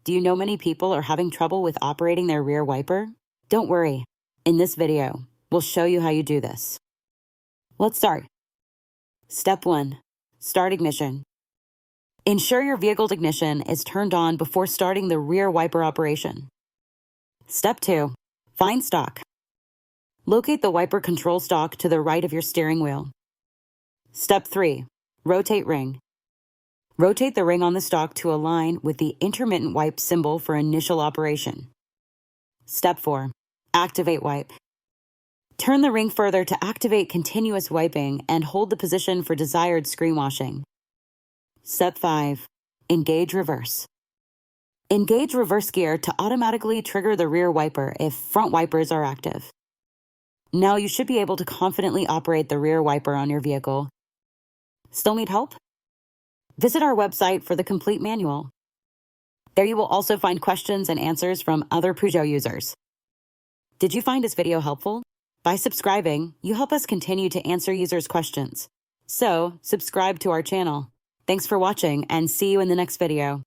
Do you know many people are having trouble with operating their rear wiper? Don't worry. In this video, we'll show you how you do this. Let's start. Step 1. Start ignition. Ensure your vehicle's ignition is turned on before starting the rear wiper operation. Step 2. Find stalk. Locate the wiper control stalk to the right of your steering wheel. Step 3. Rotate ring. Rotate the ring on the stalk to align with the intermittent wipe symbol for initial operation. Step 4. Activate wipe. Turn the ring further to activate continuous wiping and hold the position for desired screenwashing. Step 5. Engage reverse. Engage reverse gear to automatically trigger the rear wiper if front wipers are active. Now you should be able to confidently operate the rear wiper on your vehicle. Still need help? Visit our website for the complete manual. There you will also find questions and answers from other Peugeot users. Did you find this video helpful? By subscribing, you help us continue to answer users' questions. So, subscribe to our channel. Thanks for watching and see you in the next video.